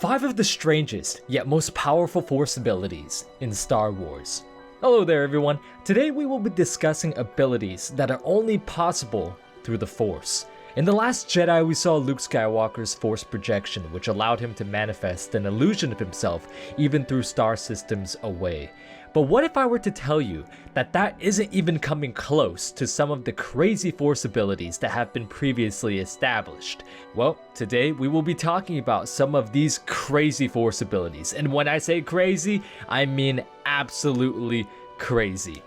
5 of the strangest yet most powerful Force abilities in Star Wars. Hello there everyone, today we will be discussing abilities that are only possible through the Force. In The Last Jedi we saw Luke Skywalker's Force projection, which allowed him to manifest an illusion of himself even through star systems away. But what if I were to tell you that that isn't even coming close to some of the crazy Force abilities that have been previously established? Well, today we will be talking about some of these crazy Force abilities, and when I say crazy, I mean absolutely crazy.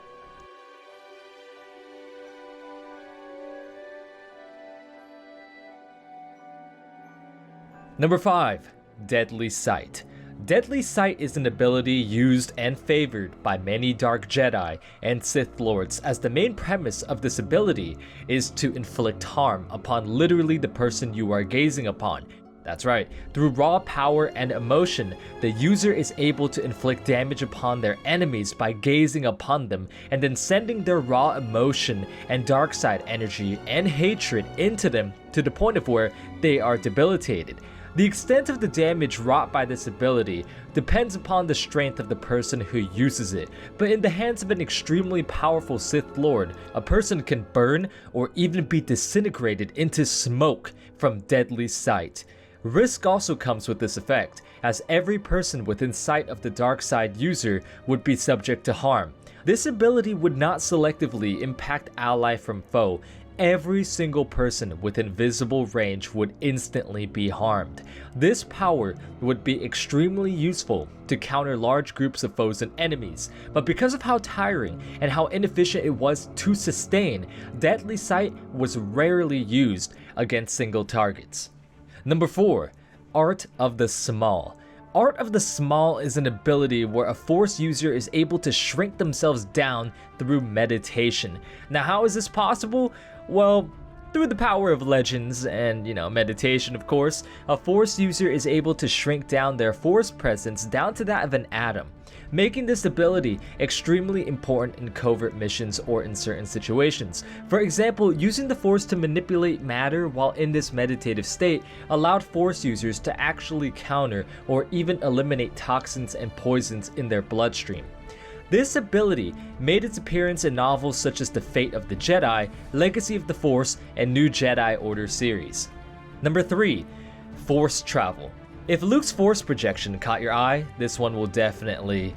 Number 5. Deadly Sight. Deadly Sight is an ability used and favored by many Dark Jedi and Sith Lords, as the main premise of this ability is to inflict harm upon literally the person you are gazing upon. That's right, through raw power and emotion, the user is able to inflict damage upon their enemies by gazing upon them and then sending their raw emotion and dark side energy and hatred into them to the point of where they are debilitated. The extent of the damage wrought by this ability depends upon the strength of the person who uses it, but in the hands of an extremely powerful Sith Lord, a person can burn or even be disintegrated into smoke from Deadly Sight. Risk also comes with this effect, as every person within sight of the dark side user would be subject to harm. This ability would not selectively impact ally from foe. Every single person within visible range would instantly be harmed. This power would be extremely useful to counter large groups of foes and enemies, but because of how tiring and how inefficient it was to sustain, Deadly Sight was rarely used against single targets. Number 4. Art of the Small. Art of the Small is an ability where a Force user is able to shrink themselves down through meditation. Now, how is this possible? Well, through the power of legends and, meditation of course, a Force user is able to shrink down their Force presence down to that of an atom, making this ability extremely important in covert missions or in certain situations. For example, using the Force to manipulate matter while in this meditative state allowed Force users to actually counter or even eliminate toxins and poisons in their bloodstream. This ability made its appearance in novels such as The Fate of the Jedi, Legacy of the Force, and New Jedi Order series. Number 3. Force Travel. If Luke's Force projection caught your eye, this one will definitely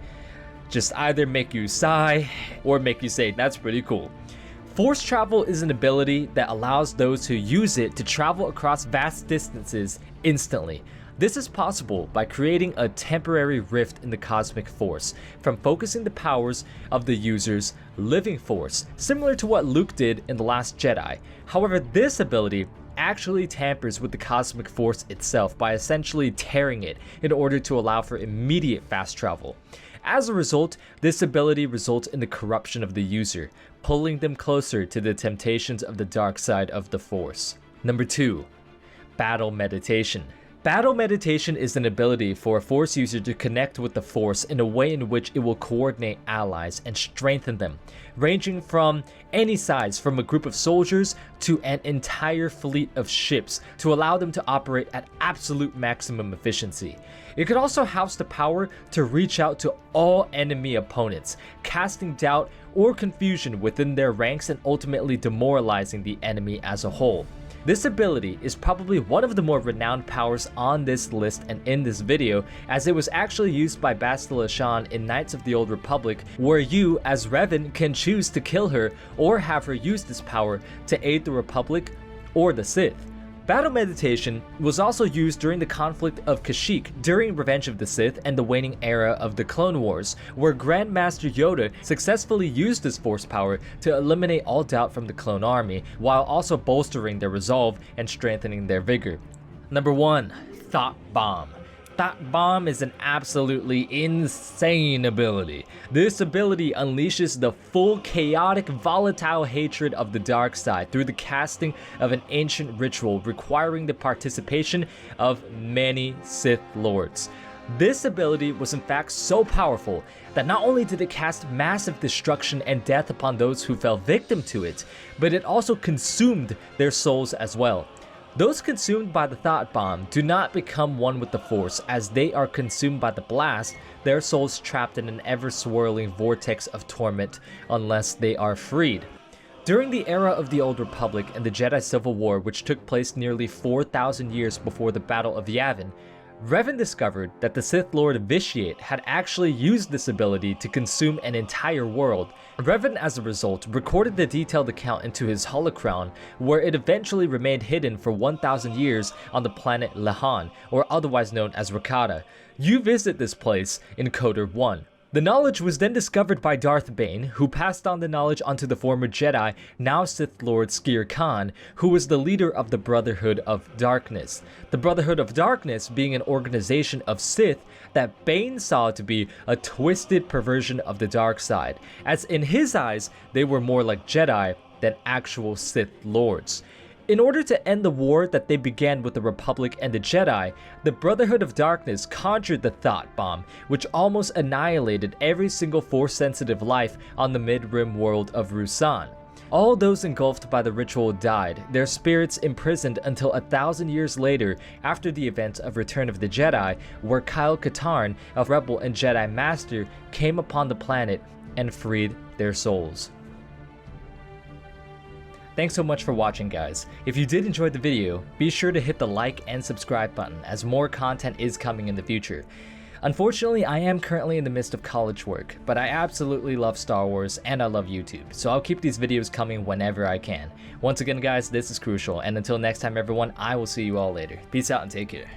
just either make you sigh or make you say, that's pretty cool. Force travel is an ability that allows those who use it to travel across vast distances instantly. This is possible by creating a temporary rift in the cosmic force from focusing the powers of the user's living force, similar to what Luke did in The Last Jedi. However, this ability actually tampers with the cosmic force itself by essentially tearing it in order to allow for immediate fast travel. As a result, this ability results in the corruption of the user, pulling them closer to the temptations of the dark side of the Force. Number 2. Battle Meditation. Battle Meditation is an ability for a Force user to connect with the Force in a way in which it will coordinate allies and strengthen them, ranging from any size, from a group of soldiers to an entire fleet of ships, to allow them to operate at absolute maximum efficiency. It could also house the power to reach out to all enemy opponents, casting doubt or confusion within their ranks and ultimately demoralizing the enemy as a whole. This ability is probably one of the more renowned powers on this list and in this video, as it was actually used by Bastila Shan in Knights of the Old Republic, where you, as Revan, can choose to kill her or have her use this power to aid the Republic or the Sith. Battle Meditation was also used during the conflict of Kashyyyk during Revenge of the Sith and the waning era of the Clone Wars, where Grandmaster Yoda successfully used his Force power to eliminate all doubt from the clone army, while also bolstering their resolve and strengthening their vigor. Number 1. Thought Bomb. Thought Bomb is an absolutely insane ability. This ability unleashes the full chaotic, volatile hatred of the dark side through the casting of an ancient ritual requiring the participation of many Sith Lords. This ability was in fact so powerful that not only did it cast massive destruction and death upon those who fell victim to it, but it also consumed their souls as well. Those consumed by the thought bomb do not become one with the Force, as they are consumed by the blast, their souls trapped in an ever-swirling vortex of torment unless they are freed. During the era of the Old Republic and the Jedi Civil War, which took place nearly 4,000 years before the Battle of Yavin, Revan discovered that the Sith Lord Vitiate had actually used this ability to consume an entire world. Revan, as a result, recorded the detailed account into his holocron, where it eventually remained hidden for 1,000 years on the planet Lahan, or otherwise known as Rakata. You visit this place in Coder 1. The knowledge was then discovered by Darth Bane, who passed on the knowledge onto the former Jedi, now Sith Lord Skir Khan, who was the leader of the Brotherhood of Darkness. The Brotherhood of Darkness being an organization of Sith that Bane saw to be a twisted perversion of the dark side, as in his eyes, they were more like Jedi than actual Sith Lords. In order to end the war that they began with the Republic and the Jedi, the Brotherhood of Darkness conjured the Thought Bomb, which almost annihilated every single Force-sensitive life on the Mid-Rim world of Ruusan. All those engulfed by the ritual died, their spirits imprisoned until 1,000 years later after the events of Return of the Jedi, where Kyle Katarn, a rebel and Jedi Master, came upon the planet and freed their souls. Thanks so much for watching, guys. If you did enjoy the video, be sure to hit the like and subscribe button, as more content is coming in the future. Unfortunately, I am currently in the midst of college work, but I absolutely love Star Wars and I love YouTube, so I'll keep these videos coming whenever I can. Once again, guys, this is Crucial, and until next time everyone, I will see you all later. Peace out and take care.